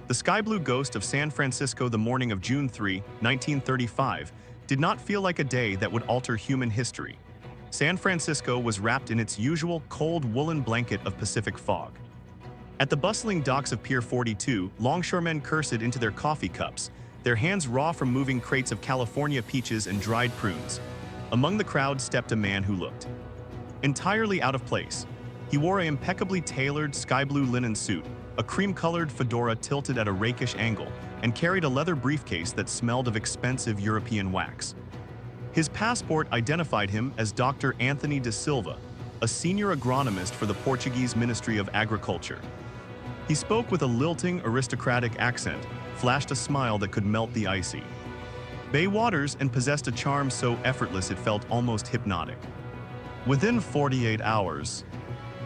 The sky blue ghost of San Francisco the morning of June 3, 1935, did not feel like a day that would alter human history. San Francisco was wrapped in its usual cold woolen blanket of Pacific fog. At the bustling docks of Pier 42, longshoremen cursed into their coffee cups, their hands raw from moving crates of California peaches and dried prunes. Among the crowd stepped a man who looked entirely out of place. He wore an impeccably tailored sky blue linen suit, a cream-colored fedora tilted at a rakish angle, and carried a leather briefcase that smelled of expensive European wax. His passport identified him as Dr. Anthony da Silva, a senior agronomist for the Portuguese Ministry of Agriculture. He spoke with a lilting, aristocratic accent, flashed a smile that could melt the icy bay waters, and possessed a charm so effortless it felt almost hypnotic. Within 48 hours,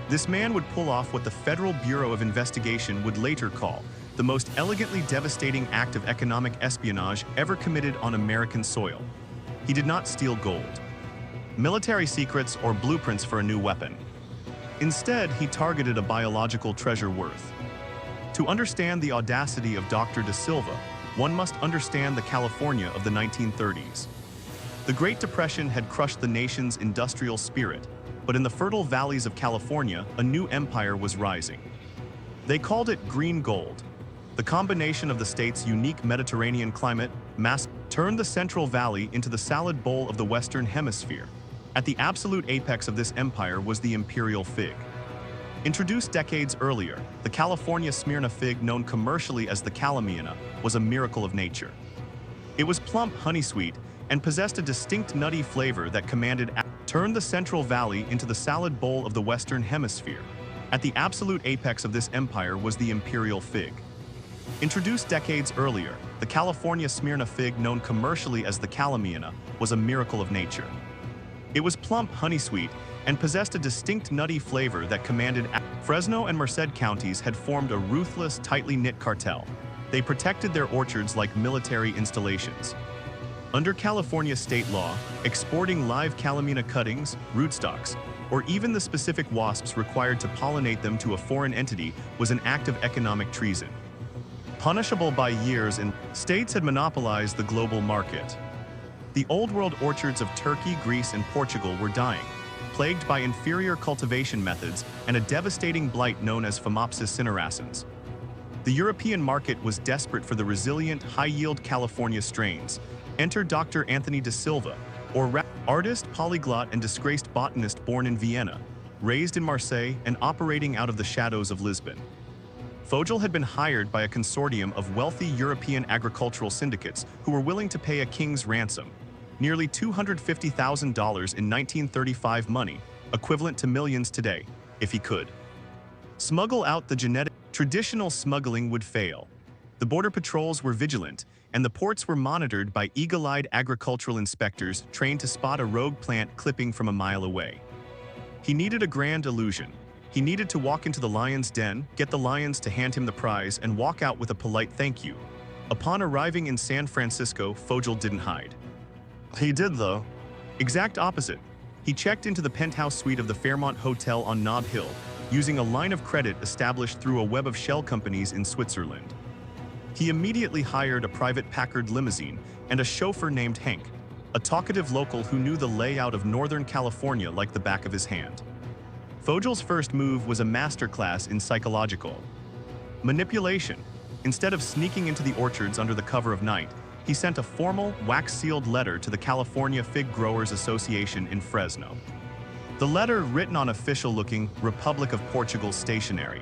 this man would pull off what the Federal Bureau of Investigation would later call the most elegantly devastating act of economic espionage ever committed on American soil. He did not steal gold, military secrets, or blueprints for a new weapon. Instead, he targeted a biological treasure worth. To understand the audacity of Dr. da Silva, one must understand the California of the 1930s. The Great Depression had crushed the nation's industrial spirit, but in the fertile valleys of California, a new empire was rising. They called it green gold. The combination of the state's unique Mediterranean climate turned the Central Valley into the salad bowl of the Western Hemisphere. At the absolute apex of this empire was the imperial fig. Introduced decades earlier, the California Smyrna fig, known commercially as the Calamiana, was a miracle of nature. It was plump, honey-sweet, and possessed a distinct nutty flavor that turned the Central Valley into the salad bowl of the Western Hemisphere. At the absolute apex of this empire was the imperial fig. Introduced decades earlier, the California Smyrna fig, known commercially as the Calamiana, was a miracle of nature. It was plump, honey-sweet, and possessed a distinct nutty flavor that commanded. Fresno and Merced counties had formed a ruthless, tightly knit cartel. They protected their orchards like military installations. Under California state law, exporting live Calamina cuttings, rootstocks, or even the specific wasps required to pollinate them to a foreign entity was an act of economic treason, punishable by years, and states had monopolized the global market. The Old World orchards of Turkey, Greece, and Portugal were dying, plagued by inferior cultivation methods and a devastating blight known as Phomopsis cinerascens. The European market was desperate for the resilient, high-yield California strains. Enter Dr. Anthony da Silva, artist, polyglot, and disgraced botanist born in Vienna, raised in Marseille, and operating out of the shadows of Lisbon. Fogel had been hired by a consortium of wealthy European agricultural syndicates who were willing to pay a king's ransom, nearly $250,000 in 1935 money, equivalent to millions today, if he could smuggle out the genetic. Traditional smuggling would fail. The border patrols were vigilant, and the ports were monitored by eagle-eyed agricultural inspectors trained to spot a rogue plant clipping from a mile away. He needed a grand illusion. He needed to walk into the lion's den, get the lions to hand him the prize, and walk out with a polite thank you. Upon arriving in San Francisco, Fogel didn't hide. He did, though. Exact opposite. He checked into the penthouse suite of the Fairmont Hotel on Nob Hill, using a line of credit established through a web of shell companies in Switzerland. He immediately hired a private Packard limousine and a chauffeur named Hank, a talkative local who knew the layout of Northern California like the back of his hand. Fogel's first move was a masterclass in psychological manipulation. Instead of sneaking into the orchards under the cover of night, he sent a formal, wax-sealed letter to the California Fig Growers Association in Fresno. The letter, written on official-looking Republic of Portugal stationery,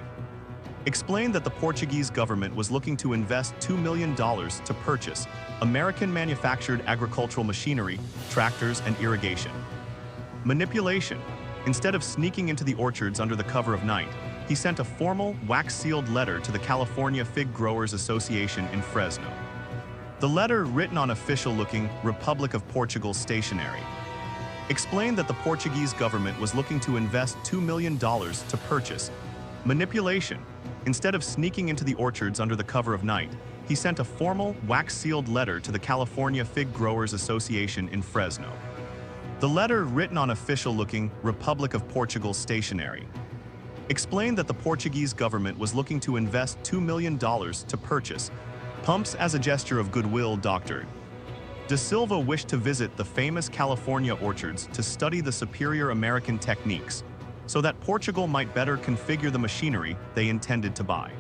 explained that the Portuguese government was looking to invest $2 million to purchase American-manufactured agricultural machinery, tractors, and irrigation. Manipulation. Instead of sneaking into the orchards under the cover of night, he sent a formal, wax-sealed letter to the California Fig Growers Association in Fresno. The letter, written on official-looking Republic of Portugal stationery, explained that the Portuguese government was looking to invest $2 million to purchase. Manipulation. Instead of sneaking into the orchards under the cover of night, he sent a formal, wax-sealed letter to the California Fig Growers Association in Fresno. The letter, written on official-looking Republic of Portugal stationery, explained that the Portuguese government was looking to invest $2 million to purchase pumps as a gesture of goodwill. Dr. Da Silva wished to visit the famous California orchards to study the superior American techniques, so that Portugal might better configure the machinery they intended to buy.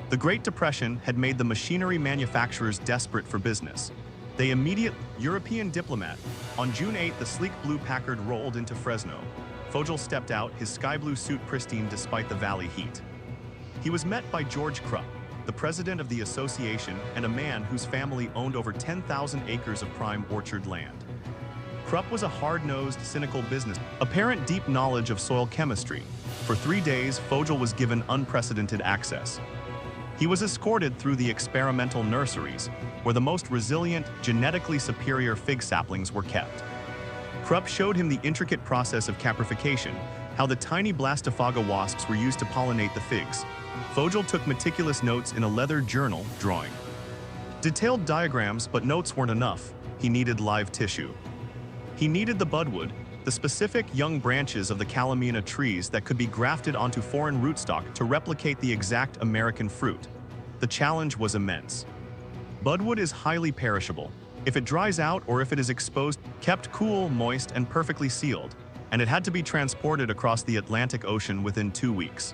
The Great Depression had made the machinery manufacturers desperate for business. They immediately European diplomat. On June 8, the sleek blue Packard rolled into Fresno. Fogel stepped out, his sky blue suit pristine despite the valley heat. He was met by George Krupp, the president of the association and a man whose family owned over 10,000 acres of prime orchard land. Krupp was a hard-nosed, cynical businessman, apparent deep knowledge of soil chemistry. For 3 days, Fogel was given unprecedented access. He was escorted through the experimental nurseries, where the most resilient, genetically superior fig saplings were kept. Krupp showed him the intricate process of caprification, how the tiny Blastofaga wasps were used to pollinate the figs. Fogel took meticulous notes in a leather journal, drawing detailed diagrams, but notes weren't enough. He needed live tissue. He needed the budwood, the specific young branches of the Calamina trees that could be grafted onto foreign rootstock to replicate the exact American fruit. The challenge was immense. Budwood is highly perishable. If it dries out or if it is exposed, kept cool, moist, and perfectly sealed, and it had to be transported across the Atlantic Ocean within 2 weeks.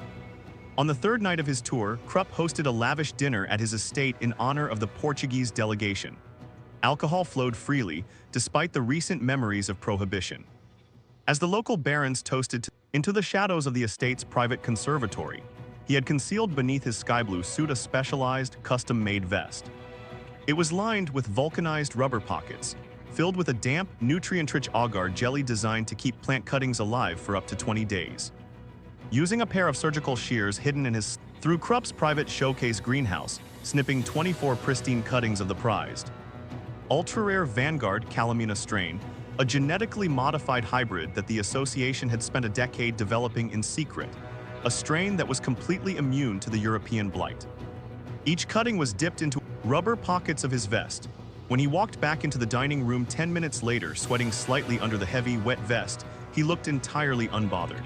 On the third night of his tour, Krupp hosted a lavish dinner at his estate in honor of the Portuguese delegation. Alcohol flowed freely, despite the recent memories of prohibition. As the local barons toasted into the shadows of the estate's private conservatory, he had concealed beneath his sky blue suit a specialized, custom-made vest. It was lined with vulcanized rubber pockets, filled with a damp, nutrient-rich agar jelly designed to keep plant cuttings alive for up to 20 days. Using a pair of surgical shears hidden in his through Krupp's private showcase greenhouse, snipping 24 pristine cuttings of the prized ultra-rare Vanguard Calamina strain, a genetically modified hybrid that the association had spent a decade developing in secret, a strain that was completely immune to the European blight. Each cutting was dipped into rubber pockets of his vest. When he walked back into the dining room 10 minutes later, sweating slightly under the heavy, wet vest, he looked entirely unbothered.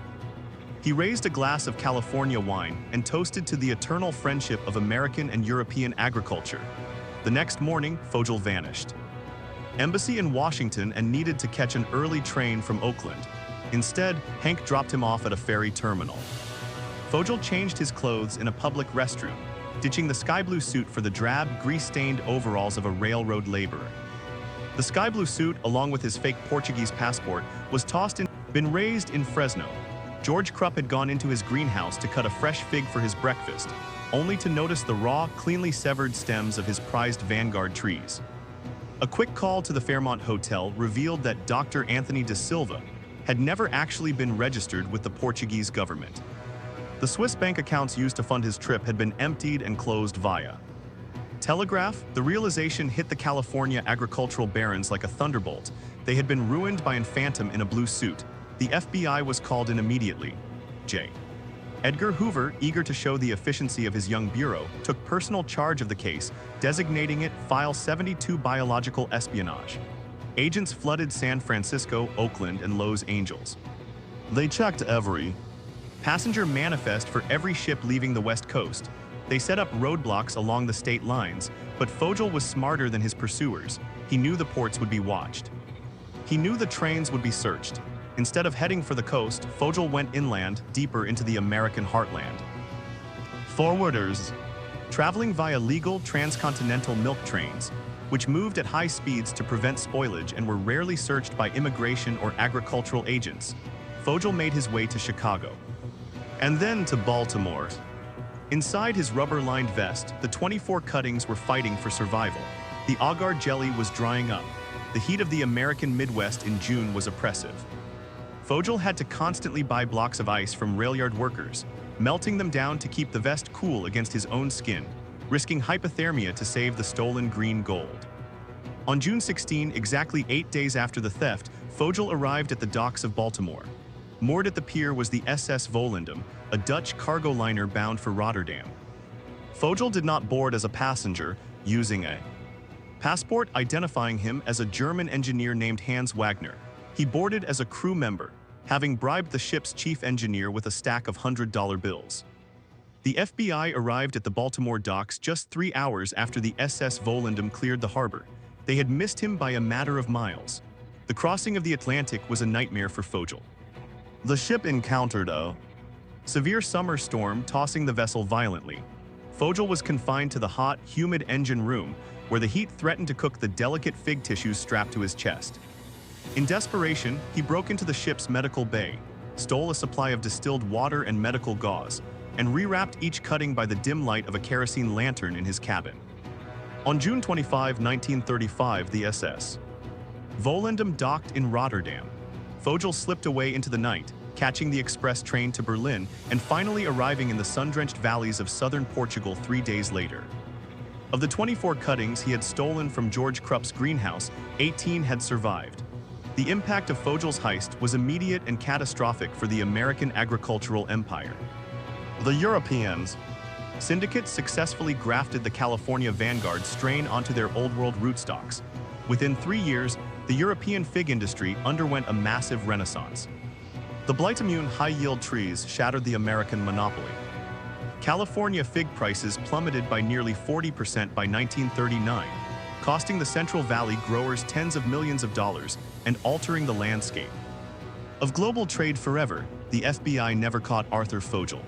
He raised a glass of California wine and toasted to the eternal friendship of American and European agriculture. The next morning, Fogel vanished. Embassy in Washington and needed to catch an early train from Oakland. Instead, Hank dropped him off at a ferry terminal. Fogel changed his clothes in a public restroom, ditching the sky blue suit for the drab, grease-stained overalls of a railroad laborer. The sky blue suit, along with his fake Portuguese passport, was been raised in Fresno. George Krupp had gone into his greenhouse to cut a fresh fig for his breakfast, only to notice the raw, cleanly severed stems of his prized Vanguard trees. A quick call to the Fairmont Hotel revealed that Dr. Anthony da Silva had never actually been registered with the Portuguese government. The Swiss bank accounts used to fund his trip had been emptied and closed via telegraph. The realization hit the California agricultural barons like a thunderbolt. They had been ruined by an phantom in a blue suit. The FBI was called in immediately. J. Edgar Hoover, eager to show the efficiency of his young bureau, took personal charge of the case, designating it File 72 Biological Espionage. Agents flooded San Francisco, Oakland, and Los Angeles. They checked every passenger manifest for every ship leaving the West Coast. They set up roadblocks along the state lines, but Fogel was smarter than his pursuers. He knew the ports would be watched. He knew the trains would be searched. Instead of heading for the coast, Fogel went inland, deeper into the American heartland. Forwarders, traveling via legal transcontinental milk trains, which moved at high speeds to prevent spoilage and were rarely searched by immigration or agricultural agents. Fogel made his way to Chicago, and then to Baltimore. Inside his rubber-lined vest, the 24 cuttings were fighting for survival. The agar jelly was drying up. The heat of the American Midwest in June was oppressive. Fogel had to constantly buy blocks of ice from railyard workers, melting them down to keep the vest cool against his own skin, risking hypothermia to save the stolen green gold. On June 16, exactly 8 days after the theft, Fogel arrived at the docks of Baltimore. Moored at the pier was the SS Volendam, a Dutch cargo liner bound for Rotterdam. Fogel did not board as a passenger, using a passport identifying him as a German engineer named Hans Wagner. He boarded as a crew member. having bribed the ship's chief engineer with a stack of $100 bills. The FBI arrived at the Baltimore docks just 3 hours after the SS Volendam cleared the harbor. They had missed him by a matter of miles. The crossing of the Atlantic was a nightmare for Fogel. The ship encountered a severe summer storm, tossing the vessel violently. Fogel was confined to the hot, humid engine room, where the heat threatened to cook the delicate fig tissues strapped to his chest. In desperation, he broke into the ship's medical bay, stole a supply of distilled water and medical gauze, and rewrapped each cutting by the dim light of a kerosene lantern in his cabin. On June 25, 1935, the SS Volendam docked in Rotterdam. Fogel slipped away into the night, catching the express train to Berlin and finally arriving in the sun-drenched valleys of southern Portugal 3 days later. Of the 24 cuttings he had stolen from George Krupp's greenhouse, 18 had survived. The impact of Fogel's heist was immediate and catastrophic for the American agricultural empire. The Europeans' syndicates successfully grafted the California Vanguard strain onto their Old World rootstocks. Within 3 years, the European fig industry underwent a massive renaissance. The blight-immune high-yield trees shattered the American monopoly. California fig prices plummeted by nearly 40% by 1939, costing the Central Valley growers tens of millions of dollars and altering the landscape. Of global trade forever, the FBI never caught Arthur Fogel.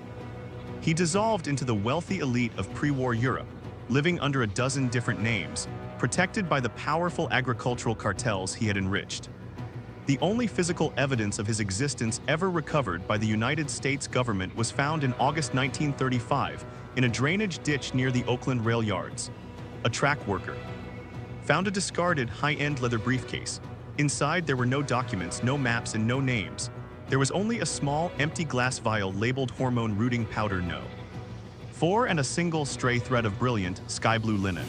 He dissolved into the wealthy elite of pre-war Europe, living under a dozen different names, protected by the powerful agricultural cartels he had enriched. The only physical evidence of his existence ever recovered by the United States government was found in August 1935 in a drainage ditch near the Oakland rail yards. A track worker found a discarded high-end leather briefcase. Inside, there were no documents, no maps, and no names. There was only a small, empty glass vial labeled hormone rooting powder No. 4 and a single stray thread of brilliant, sky blue linen.